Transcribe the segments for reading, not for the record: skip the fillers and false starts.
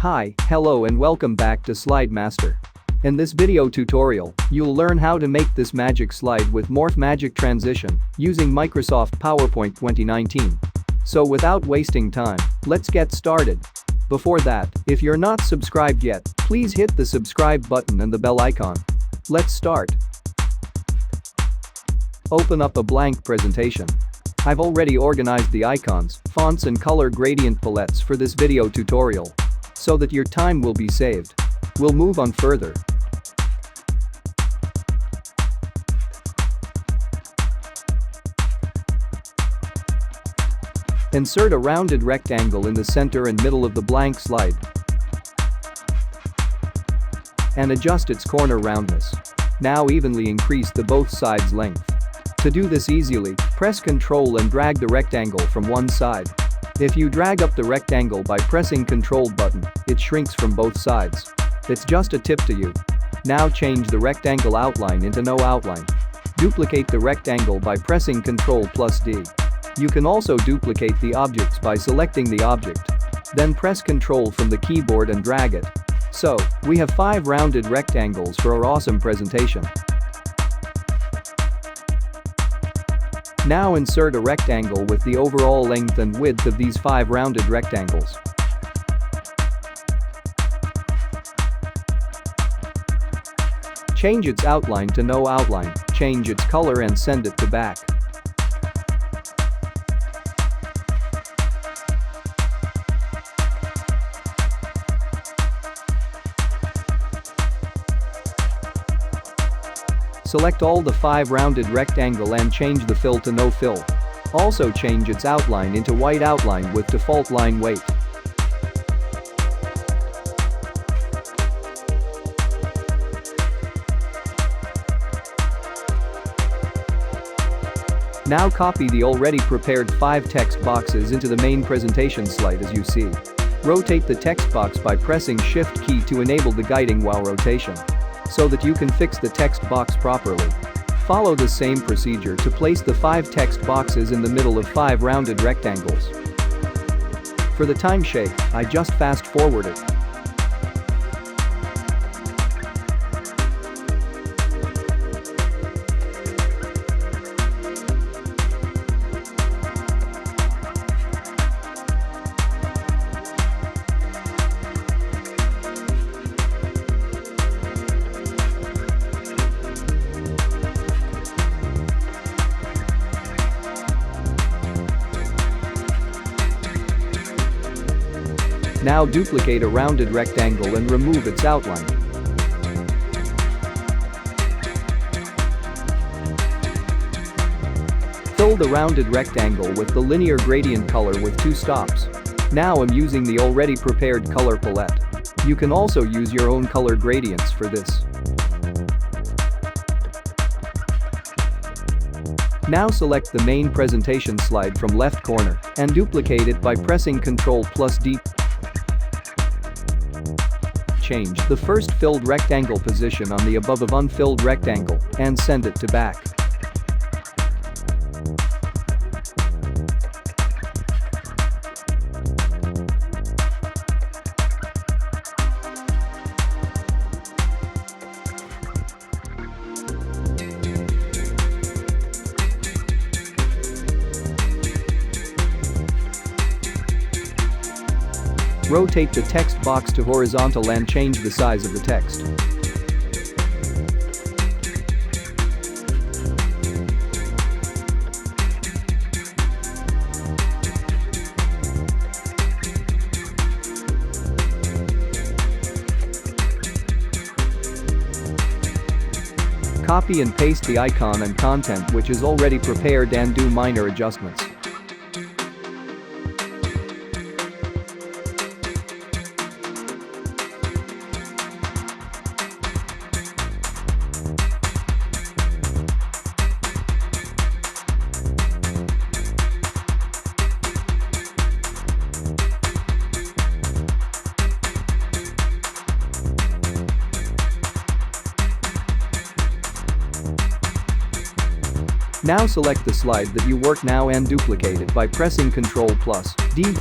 Hi, hello and welcome back to Slide Master. In this video tutorial, you'll learn how to make this magic slide with Morph Magic Transition using Microsoft PowerPoint 2019. So without wasting time, let's get started. Before that, if you're not subscribed yet, please hit the subscribe button and the bell icon. Let's start. Open up a blank presentation. I've already organized the icons, fonts and color gradient palettes for this video tutorial so that your time will be saved. We'll move on further. Insert a rounded rectangle in the center and middle of the blank slide and adjust its corner roundness. Now evenly increase the both sides length. To do this easily, press Ctrl and drag the rectangle from one side. If you drag up the rectangle by pressing Ctrl button, it shrinks from both sides. It's just a tip to you. Now change the rectangle outline into no outline. Duplicate the rectangle by pressing Ctrl+D. You can also duplicate the objects by selecting the object. Then press Ctrl from the keyboard and drag it. So, we have 5 rounded rectangles for our awesome presentation. Now insert a rectangle with the overall length and width of these 5 rounded rectangles. Change its outline to no outline, change its color and send it to back. Select all the 5 rounded rectangle and change the fill to no fill. Also change its outline into white outline with default line weight. Now copy the already prepared 5 text boxes into the main presentation slide as you see. Rotate the text box by pressing Shift key to enable the guiding while rotation, so that you can fix the text box properly. Follow the same procedure to place the 5 text boxes in the middle of 5 rounded rectangles. For the time sake, I just fast forward it. Now duplicate a rounded rectangle and remove its outline. Fill the rounded rectangle with the linear gradient color with 2 stops. Now I'm using the already prepared color palette. You can also use your own color gradients for this. Now select the main presentation slide from left corner and duplicate it by pressing Ctrl+D. Change the first filled rectangle position on the above of unfilled rectangle and send it to back. Rotate the text box to horizontal and change the size of the text. Copy and paste the icon and content which is already prepared and do minor adjustments. Now select the slide that you work now and duplicate it by pressing Ctrl+D.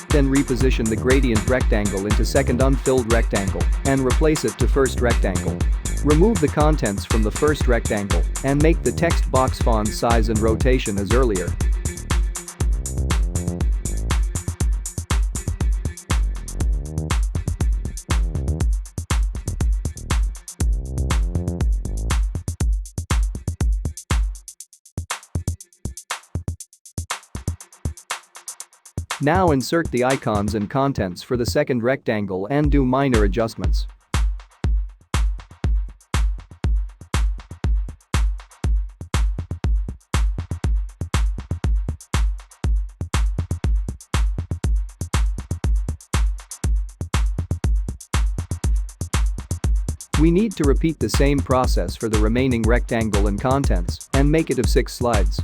Then reposition the gradient rectangle into second unfilled rectangle and replace it to first rectangle. Remove the contents from the first rectangle and make the text box font size and rotation as earlier. Now insert the icons and contents for the second rectangle and do minor adjustments. We need to repeat the same process for the remaining rectangle and contents and make it of 6 slides.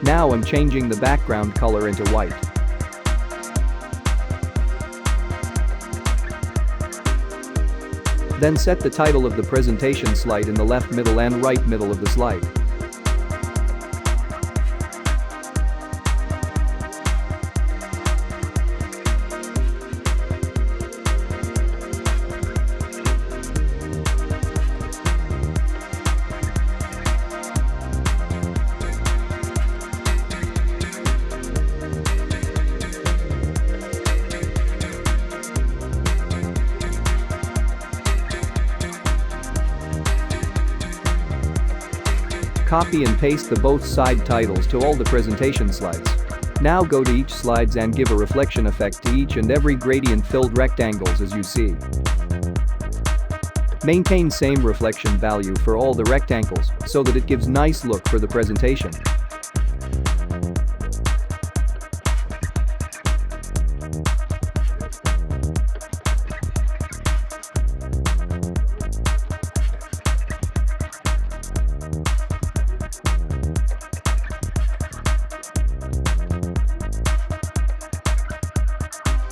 Now I'm changing the background color into white. Then set the title of the presentation slide in the left middle and right middle of the slide. Copy and paste the both side titles to all the presentation slides. Now go to each slides and give a reflection effect to each and every gradient filled rectangles as you see. Maintain same reflection value for all the rectangles so that it gives nice look for the presentation.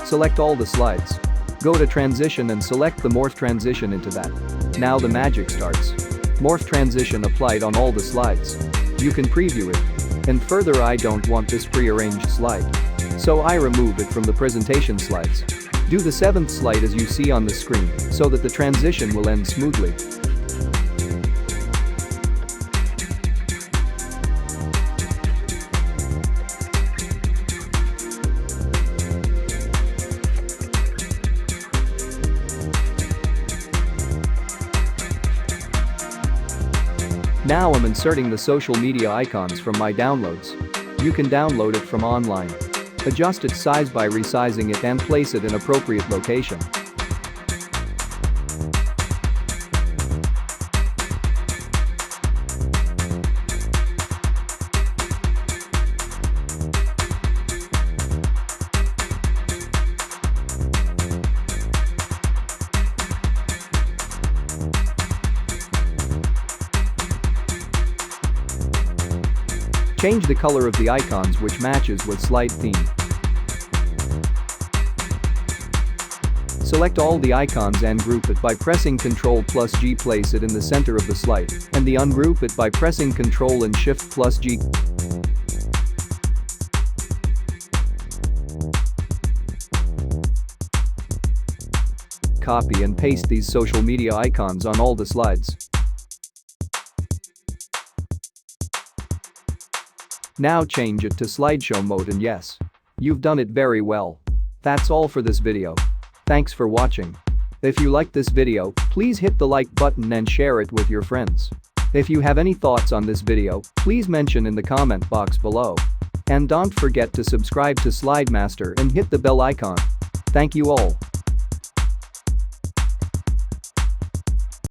Select all the slides. Go to transition and select the morph transition into that. Now the magic starts. Morph transition applied on all the slides. You can preview it. And further, I don't want this prearranged slide, so I remove it from the presentation slides. Do the 7th slide as you see on the screen so that the transition will end smoothly. Now I'm inserting the social media icons from my downloads. You can download it from online. Adjust its size by resizing it and place it in appropriate location. Change the color of the icons which matches with slide theme. Select all the icons and group it by pressing Ctrl+G. Place it in the center of the slide, and ungroup it by pressing Ctrl and Shift+G. Copy and paste these social media icons on all the slides. Now change it to slideshow mode and yes, you've done it very well. That's all for this video. Thanks for watching. If you liked this video, please hit the like button and share it with your friends. If you have any thoughts on this video, please mention in the comment box below. And don't forget to subscribe to SlideMaster and hit the bell icon. Thank you all.